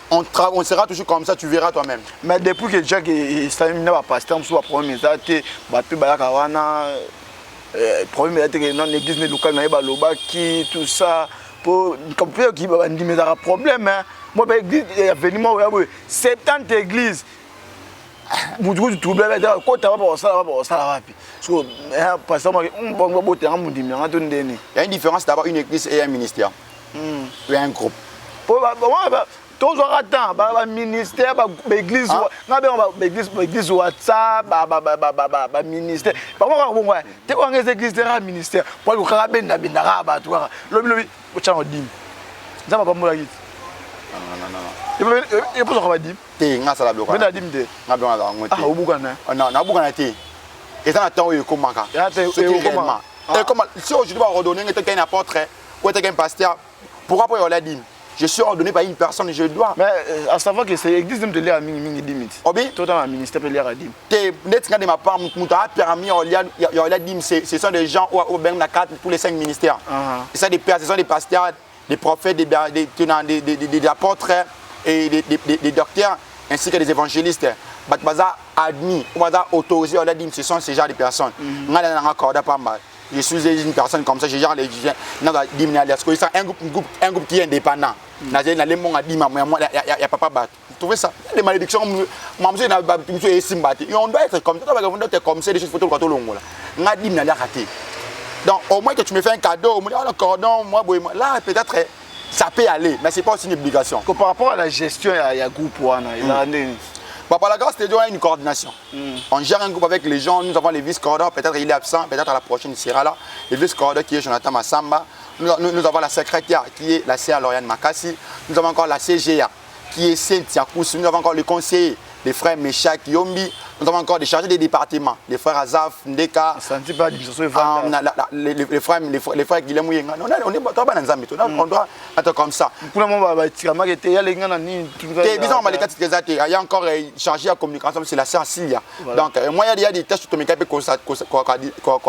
on sera toujours comme ça, tu verras toi-même. Mais depuis que Jack est pasteur, je suis premier message, premier message, non, l'église n'est locale, qui tout ça, pour qu'il y ait un problème. Moi, l'église est venue, 70 églises. Il y a une différence d'avoir une église et un ministère. Et un groupe. Tous les ministères, l'église, l'église WhatsApp, ministère. Par contre, tu as des églises de ministère. Pour le carabin, tu as si aujourd'hui on va redonner un apôtre ou un pasteur, pourquoi pas la dîme? Je suis ordonné par une personne, je dois. Mais à savoir que c'est l'église de l'air à mini limite. Obi, tout un ministère peut l'air à dim. T'es net de ma part, permis la dîme, ce sont des gens au ben la carte pour les 5 ministères. Ce sont des pasteurs, des prophètes, des apôtres et des docteurs ainsi que des évangélistes. Baza admis, baza autorisé la dîme, ce sont ces genres de personnes. Je suis une personne comme ça, je gère les gens. Un groupe qui est indépendant. Il y a pas battre. Vous trouvez ça? Les malédictions, on doit être comme ça, on doit être comme ça, des choses photos quand on donc au moins que tu me fais un cadeau, le cordon, moi, là peut-être ça peut aller, mais ce n'est pas aussi une obligation. Par rapport à la gestion, il y a un groupe. Par la grâce de Dieu, il y a une coordination. On gère un groupe avec les gens, nous avons les vice-coordonnateurs, peut-être il est absent, peut-être à la prochaine il sera là. Le vice-coordonnateur qui est Jonathan Massamba. Nous avons la secrétaire qui est la CA Lauriane Makassi. Nous avons encore la CGA qui est Cynthia Koussou. Nous avons encore le conseiller, les frères Meshak Yombi. Nous avons encore des chargés des départements, les frères Azaf, Ndeka, les frères Guilhem Ouyenga. On est pas dans Zambie, on doit être comme ça. Il y a encore chargé à communication, c'est la sœur Silia. Donc, moi, il y a des tâches qu'on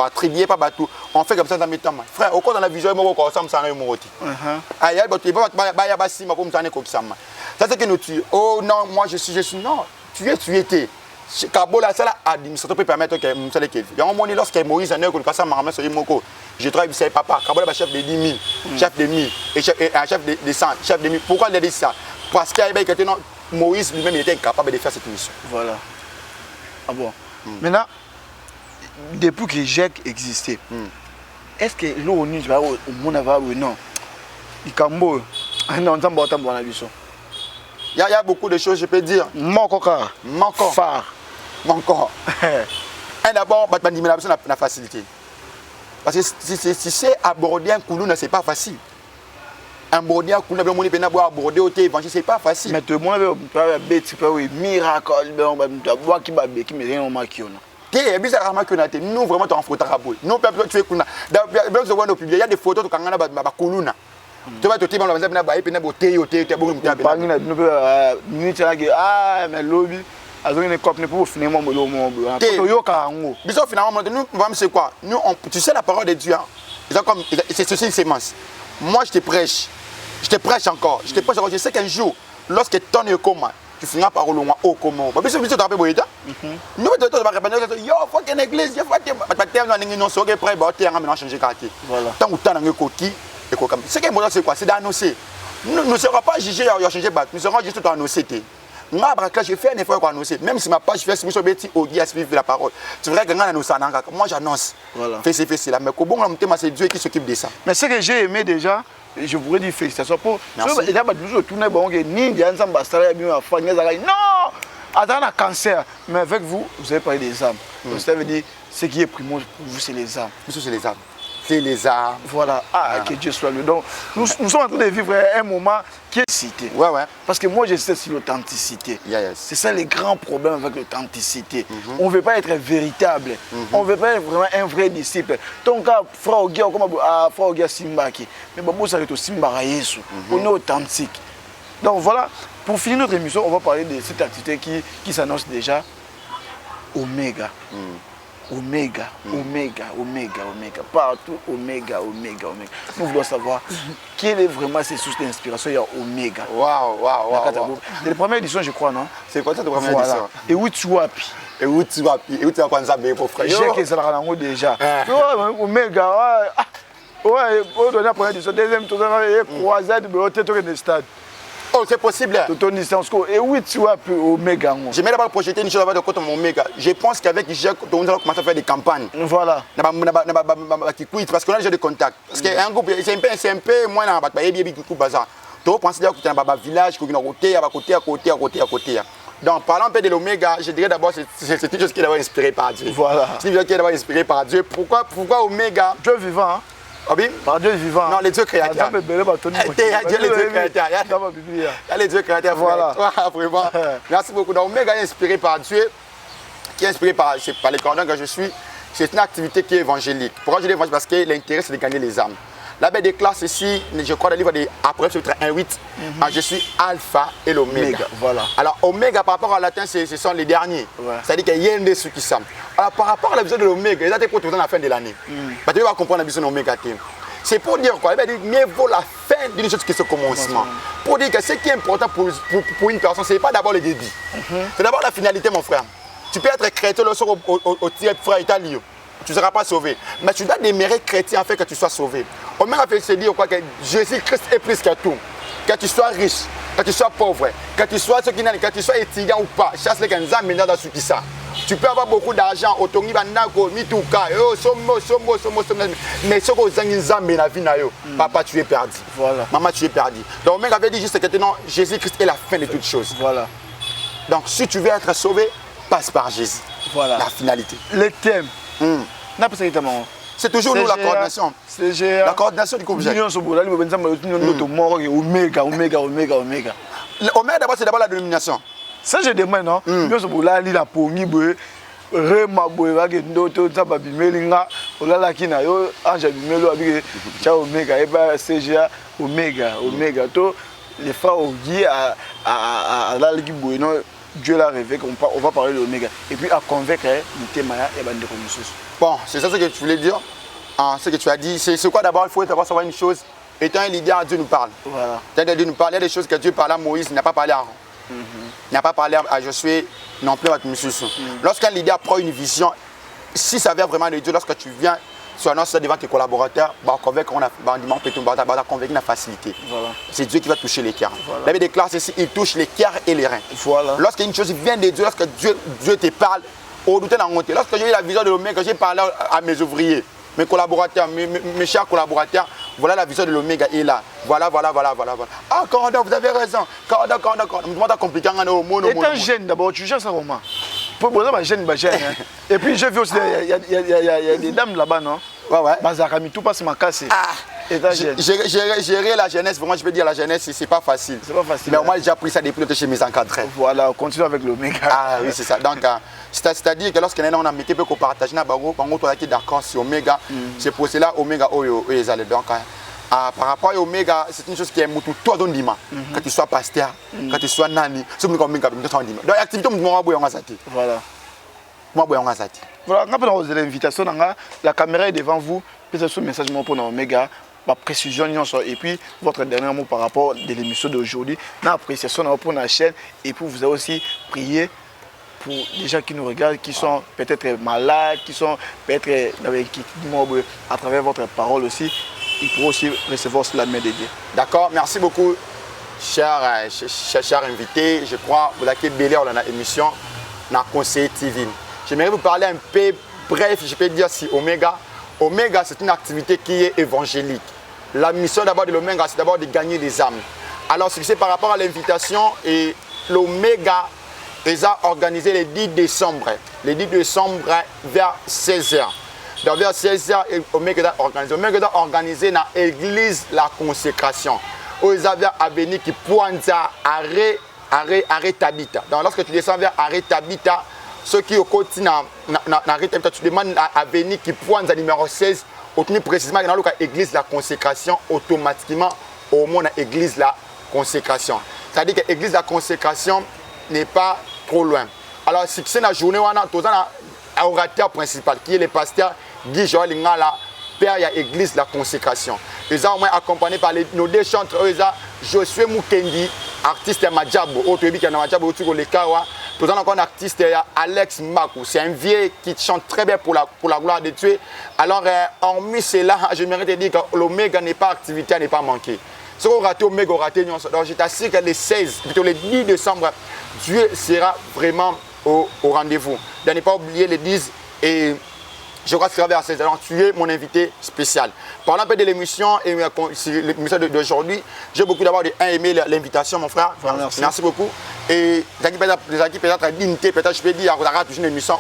attribue pas bateau. On fait comme ça dans mes temps. Frère, au cours de la vision, on va ça, c'est que nous tuons. Oh non, moi je suis. Non, tu étais. Kabola, ça l'administration peut permettre que nous soyons qu'il y a un moment lorsque Moïse a dit que ça m'a sur Moko, je travaille avec papa. Kabola chef de 10 000, chef de 1000 et chef de 100, chef de 1000. Pourquoi il a dit ça? Parce qu'il Moïse lui-même était incapable de faire cette mission. Voilà. Ah bon. Maintenant, depuis que GEC existait, est-ce que l'ONU va au monde avoir ou non? Il cambo, non, on t'en bon la vision. Il y a beaucoup de choses, je peux dire. Mon phare. Mon corps. Et d'abord, la facilité. Parce que si c'est aborder un coulou, ce n'est pas facile. Aborder un coulou, aborder au évangile, ce n'est pas facile. Mais tout le monde a un miracle, qui me rien au maquillon. Nous, vraiment, tu es en photo. Nous, tu es coulou. Il y a des photos de Kangana Koulouna. Tu vas te dire, tu sais la parole de Dieu. C'est ceci une sémence. Moi, je te prêche. Je te prêche encore. Je sais qu'un jour, lorsque ton est comment, tu finiras par le haut comment. Parce que tu te rappelles, nous, il faut qu'une église, il faut que ce qui est c'est quoi? C'est d'annoncer. Nous ne serons pas jugés, nous serons juste annoncer. Je fais un effort pour annoncer. Même si ma page Facebook à suivre la parole. C'est vrai que moi j'annonce. Fais cela. Mais c'est Dieu qui s'occupe de ça. Mais ce que j'ai aimé déjà, je voudrais dire félicitations pour. Non! Attends, le cancer. Mais avec vous, vous avez parlé des âmes. Ça veut dire ce qui est primordial pour vous, c'est les âmes. C'est les âmes. porter les armes. Voilà, que Dieu soit loué. Donc, nous sommes en train de vivre un moment qui est cité. Ouais, ouais. Parce que moi, je sais sur l'authenticité. Yes. C'est ça le grand problème avec l'authenticité. On ne veut pas être véritable. On ne veut pas être vraiment un vrai disciple. Donc, frère Ogia, comme frère Ogia Simbaki, mais Babo, ça va être Simbara Yesu. On est authentique. Donc, voilà, pour finir notre émission, on va parler de cette activité qui s'annonce déjà. Oméga. Oméga, Oméga, Oméga, Oméga, partout Oméga, Oméga, Oméga. Nous voulons savoir quelle est vraiment ces sources d'inspiration. Il y a Oméga. Waouh. C'est la première édition, je crois, non? C'est quoi cette première édition? Et où tu vas? Et où tu vas quoi ça pour frère? J'ai que ça l'a déjà. Oméga, ouais, on donne la première édition, deuxième tour, croisade, mais on est au stade. Oh, c'est possible. Et où tu vas Oméga? J'aimerais d'abord projeter une chose avant de côté mon Oméga. Je pense qu'avec Jacques, on va commencer à faire des campagnes. Voilà. Parce qu'on a déjà des contacts. Parce qu'un groupe, c'est un peu moins dans le bazar. Tu vas penser qu'il y a un village, qu'il y a à côté. Donc, parlant un peu de l'Oméga, je dirais d'abord que c'est une chose qui est d'abord inspirée par Dieu. Voilà. C'est une chose qui est d'abord inspirée par Dieu. Pourquoi Oméga? Dieu vivant, hein? Par Dieu vivant. Non, les dieux créateurs. Il y a les dieux créateurs. Voilà. Vraiment. Merci beaucoup. Donc, Oméga est inspiré par Dieu, qui est inspiré par les cordons que je suis. C'est une activité qui est évangélique. Pourquoi je dis évangélique? Parce que l'intérêt, c'est de gagner les âmes. La belle déclare ici, je crois, le livre de Apocalypse chapitre 1:8, je suis Alpha et l'Oméga. Voilà. Alors, Oméga, par rapport à latin, ce sont les derniers. Ouais. C'est-à-dire qu'il y a un des ceux qui sont. Alors, par rapport à la vision de l'Oméga, ils ont été pour tout à la fin de l'année. Parce que tu vas comprendre la vision de l'Oméga. C'est pour dire quoi? Il va dire mieux vaut la fin d'une chose que ce commencement. Pour dire que ce qui est important pour une personne, ce n'est pas d'abord le début. C'est d'abord la finalité, mon frère. Tu peux être chrétien au tir de frère italien. Tu ne seras pas sauvé. Mais tu dois demeurer chrétien afin que tu sois sauvé. On m'a fait se dire quoi, que Jésus-Christ est plus que tout. Que tu sois riche, que tu sois pauvre, que tu sois ce qui n'a, que tu sois étudiant ou pas. Chasse les gens dans ce qui ça. Tu peux avoir beaucoup d'argent, autongi bandako, mituka, mais ce que vous avez dans la vie, papa, tu es perdu. Voilà. Maman, tu es perdu. Donc, on m'avait dit juste que non, Jésus-Christ est la fin de toutes choses. Voilà. Donc, si tu veux être sauvé, passe par Jésus. Voilà. La finalité. Le thème. C'est toujours nous la coordination. La coordination du groupe. Oméga. Oméga, d'abord, c'est d'abord la dénomination. Ça, je demande, non? Les frères Dieu l'a révélé qu'on va parler de l'Oméga. Et puis à convaincre les Maya et Bande Komissus. Bon, c'est ça ce que tu voulais dire. Ce que tu as dit, c'est quoi d'abord? Il faut d'abord savoir une chose. Étant un leader, Dieu nous parle. Voilà. Dieu nous parle. Il y a des choses que Dieu parle à Moïse, il n'a pas parlé à Aaron. Il n'a pas parlé à Josué, non plus à Komissus. Lorsqu'un leader prend une vision, si ça vient vraiment de Dieu, lorsque tu viens sur annonce devant tes collaborateurs, convaincre la facilité. Voilà. C'est Dieu qui va toucher les cœurs. Voilà. La Bible déclare ceci, il touche les cœurs et les reins. Voilà. Lorsqu'une chose vient de Dieu, lorsque Dieu te parle, lorsque j'ai eu la vision de l'Oméga, j'ai parlé à mes ouvriers, mes collaborateurs, mes chers collaborateurs, voilà la vision de l'Oméga est là. Voilà. Ah, Corda, vous avez raison. Corda. Je compliqué. Étant jeune d'abord, tu gères ça comment? Pour moi, jeune. Et puis j'ai vu aussi, il y a des dames là-bas, non? Ouais. Bazarami, tout passe ma casse. Gérer la jeunesse, vraiment je peux dire la jeunesse, c'est pas facile. C'est pas facile. Mais moi j'ai appris ça depuis chez mes encadrés. Voilà, on continue avec l'Oméga. Ah oui, c'est ça. Donc, c'est-à-dire que lorsqu'on a mis qu'on partage, on est d'accord sur Oméga. C'est pour cela Oméga est allé. Donc, par rapport à Oméga, c'est une chose qui est moutou toi dans l'ima. Que tu sois pasteur, que tu sois nani, c'est comme Oméga. Donc, l'activité, moi, voilà. Voilà, quand vous avez l'invitation, la caméra est devant vous, peut-être ce message pour Oméga, la précision, et puis votre dernier mot par rapport à l'émission d'aujourd'hui, l'appréciation pour la chaîne, et puis vous avez aussi prié pour les gens qui nous regardent, qui sont peut-être malades, qui sont peut-être à travers votre parole aussi, ils pourront aussi recevoir la main de Dieu. D'accord, merci beaucoup, chers invités. Je crois que vous avez belé dans l'émission dans Conseil TV. J'aimerais vous parler un peu bref, je peux dire si Oméga. Oméga, c'est une activité qui est évangélique. La mission d'abord de l'Oméga, c'est d'abord de gagner des âmes. Alors, c'est par rapport à l'invitation, et l'Oméga les a organisé le 10 décembre. Le 10 décembre vers 16h. Donc vers 16h, au mec doit organiser dans l'église la consécration. Aux avions à venir qui pointent arrêt Tabita. Donc lorsque tu descends vers arrêt Tabita, ceux qui au côté arrêt Tabita, tu demandes à venir qui pointent à numéro 16, obtenir précisément dans l'église la consécration, automatiquement au monde l'église la consécration. C'est-à-dire que l'église la consécration n'est pas trop loin. Alors si c'est la journée où on a un orateur principal qui est le pasteur Guy Joël Lingala, père il y a l'église la consécration. Ils sont au moins accompagnés par nos deux chanteurs, Josué Mukendi, artiste Madjabo, autre qui est Madjabo, autour de l'Ekawa. Nous avons encore un artiste, Alex Makou. C'est un vieux qui chante très bien pour la gloire de Dieu. Alors, hormis cela, je mérite de dire que l'Oméga n'est pas activité, n'est pas manqué. Si on rate Oméga, on rate. Donc, je t'assure que le 16, plutôt le 10 décembre, Dieu sera vraiment au rendez-vous. De ne pas oublier les 10 et je crois que c'est vers 16h. Alors, tu es mon invité spécial. Parlant un peu de l'émission et l'émission d'aujourd'hui, j'ai beaucoup d'abord aimé l'invitation, mon frère. Merci beaucoup. Et les équipes peut-être dignité, peut-être je peux dire, on a toujours une émission,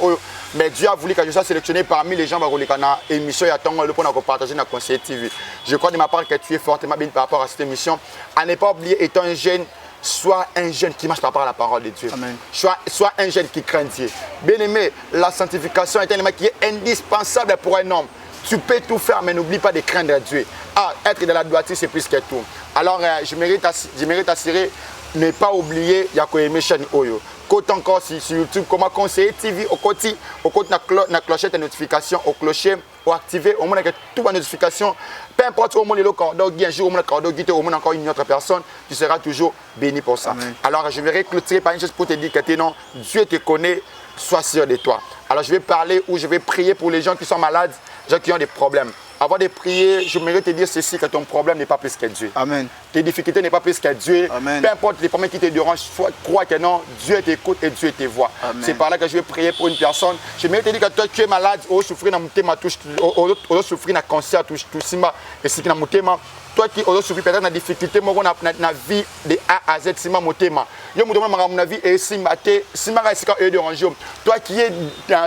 mais Dieu a voulu que je sois sélectionné parmi les gens qui ont émission et attendent le pour partager dans Conseiller TV. Je crois de ma part que tu es fortement bien par rapport à cette émission. À ne pas oublier, étant un jeune, sois un jeune qui marche par rapport à la parole de Dieu. Amen. Sois un jeune qui craint Dieu. Bien aimé, la sanctification est un élément qui est indispensable pour un homme. Tu peux tout faire, mais n'oublie pas de craindre Dieu. Être dans la droiture, c'est plus que tout. Alors, je mérite assurer, ne pas oublier, il y a quoi aimer chaîne Oyo. Côté encore sur YouTube, comment conseiller TV au côté la clochette de notification, au clocher, ou activer, au moins que toutes les notifications, peu importe au monde le cordeau, un jour au monde le cordeau, au monde encore une autre personne, tu seras toujours béni pour ça. Amen. Alors je vais clôturer par une chose pour te dire que non, Dieu te connaît, sois sûr de toi. Alors je vais parler ou je vais prier pour les gens qui sont malades, les gens qui ont des problèmes. Avant de prier, je mérite te dire ceci, que ton problème n'est pas plus que Dieu. Amen. Tes difficultés n'est pas plus que Dieu. Amen. Peu importe les problèmes qui te dérangent, crois que non, Dieu t'écoute et Dieu te voit. C'est par là que je vais prier pour une personne. Je mérite te dire que toi, tu es malade, ou souffrir dans mon thème, ou souffrir dans le cancer, tout ça, et c'est dans mon thème. Toi qui as souffert peut-être dans la difficulté, moi, dans la vie de A à Z, c'est mon thème. Je me demande mon avis, et si je dérangé, toi qui es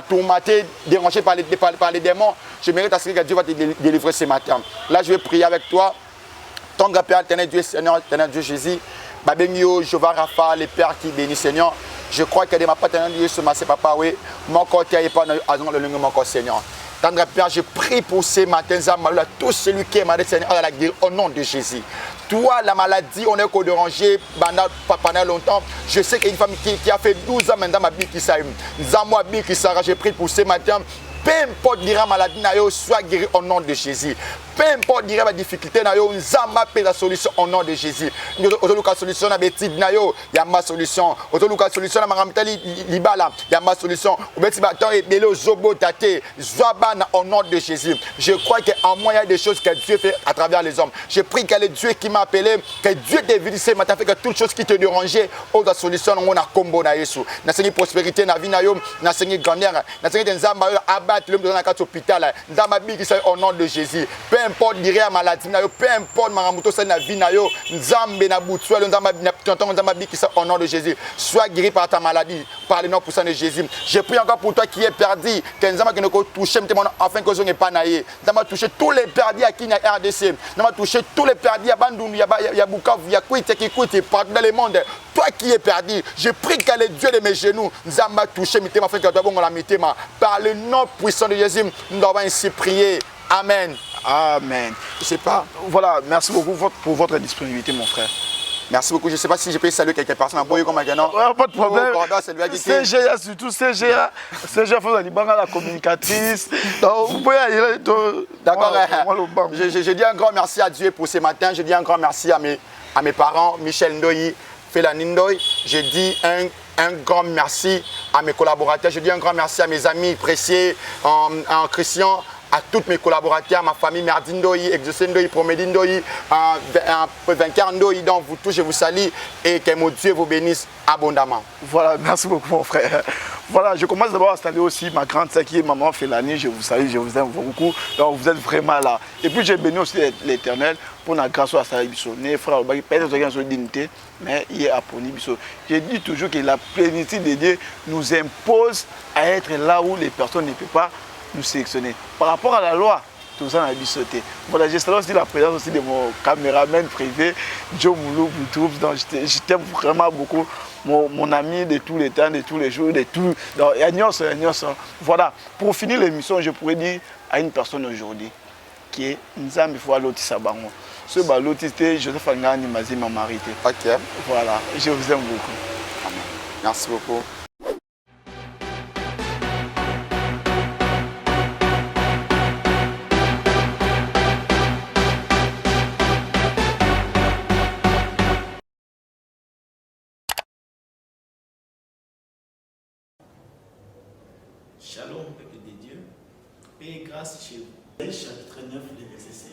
tourmenté, dérangé par les démons, je mérite assurer que Dieu va te délivrer ce matin. Là, je vais prier avec toi. Ton grand Père, éternel Dieu, Seigneur, éternel Dieu Jésus, Babengio, Jehovah Rapha, les pères qui bénissent, Seigneur. Je crois que de ma part, éternel Dieu, ce matin, papa, oui, mon corps n'est pas dans le nom de mon corps, Seigneur. Tendre Père, je prie pour ces matins, tout celui qui est malade, Seigneur, à la guérison, au nom de Jésus. Toi, la maladie, on est qu'au déranger pendant longtemps. Je sais qu'il y a une femme qui a fait 12 ans maintenant, ma vie qui s'arrête. Je prie pour ces matins. Peu importe la maladie, soit guéri au nom de Jésus. Peu importe la difficulté, nous la solution au nom de Jésus. Nous avons la solution à Betty, il y a ma solution. Nous avons la solution à Maramtali Libala, il y a ma solution. Au nom de Jésus. Je crois qu'en moi, il y a des choses que Dieu fait à travers les hommes. Je prie que le Dieu qui m'a appelé, que Dieu t'ait vu ce matin, fait que toutes choses qui te dérangeaient, la solution, on a combo na Yesu. Nous avons prospérité, nous avons grandeur, nous avons l'homme dans la carte hôpital, dans ma vie qui soit au nom de Jésus. Peu importe la maladie, peu importe ma ramouto c'est la vie nayo, nzambe na boutua, dans ma vie qui soit au nom de Jésus. Sois guéri par ta maladie, par le nom puissant de Jésus. Je prie encore pour toi qui est perdu, que nzamba qui ne touche afin que je n'ai pas naïe. Nzamba touché tous les perdus à qui n'a RDC. Nzamba touché tous les perdus à Bandung, il y a Bukavu, il y a Kwite, qui Kwite, partout dans le monde. Toi qui es perdu, je prie que le Dieu de mes genoux, nzamba touché mitema afin que toi bon la mitema. Par le nom puissant de Jésus, nous devons ainsi prier. Amen. Amen. Je sais pas. Voilà, merci beaucoup pour votre disponibilité, mon frère. Merci beaucoup. Je ne sais pas si je peux saluer quelques personnes. Pas de problème. CGA, surtout CGA. CGA, il faut aller la communicatrice. Donc, vous pouvez aller. D'accord. Je dis un grand merci à Dieu pour ce matin. Je dis un grand merci à mes parents, Michel Ndoyi, Félani Ndoyi. Je dis un grand merci à mes collaborateurs. Je dis un grand merci à mes amis précieux en Christian, à tous mes collaborateurs, ma famille Merdine Ndoyi, Exaucé Ndoyi, Promédine Ndoyi, Vainqueur Ndoyi, donc vous tous, je vous salue et que mon Dieu vous bénisse abondamment. Voilà, merci beaucoup mon frère. Voilà, je commence d'abord à saluer aussi ma grande sœur qui est maman Félani, je vous salue, je vous aime beaucoup, donc vous êtes vraiment là. Et puis j'ai béni aussi l'Éternel pour la grâce à sa Bissonné, frère, peut-être que j'ai une dignité, mais il est apponi Bissonné. Je dis toujours que la plénitude de Dieu nous impose à être là où les personnes ne peuvent pas nous sélectionner. Par rapport à la loi, tout ça a dû sauter. Voilà, je salue aussi la présence aussi de mon caméraman privé, Joe Moulou Boutroub. Donc je t'aime vraiment beaucoup, mon ami de tous les temps, de tous les jours, de tout. Donc, voilà, pour finir l'émission, je pourrais dire à une personne aujourd'hui qui est Nzambi Foua Loti Sabango. Ce Loti, c'était Joseph Angani Mazi, ma marité. Ok. Voilà, je vous aime beaucoup. Merci beaucoup. Shalom, peuple de Dieu, paix et grâce chez vous. Chapitre 9, le verset 5.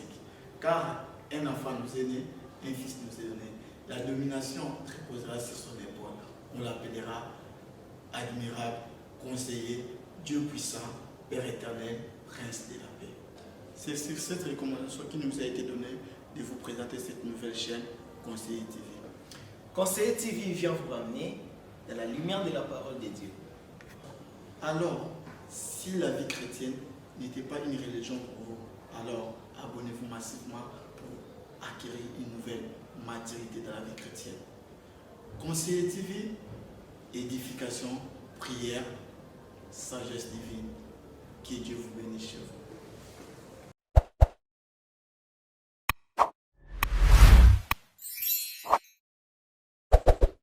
Car un enfant nous est né, un fils nous est donné. La domination reposera sur son épaule. On l'appellera admirable, conseiller, Dieu puissant, Père éternel, prince de la paix. C'est sur cette recommandation qui nous a été donnée de vous présenter cette nouvelle chaîne, Conseiller TV. Conseiller TV vient vous ramener dans la lumière de la parole de Dieu. Alors, si la vie chrétienne n'était pas une religion pour vous, alors abonnez-vous massivement pour acquérir une nouvelle maturité dans la vie chrétienne. Conseiller TV, édification, prière, sagesse divine. Que Dieu vous bénisse chez vous.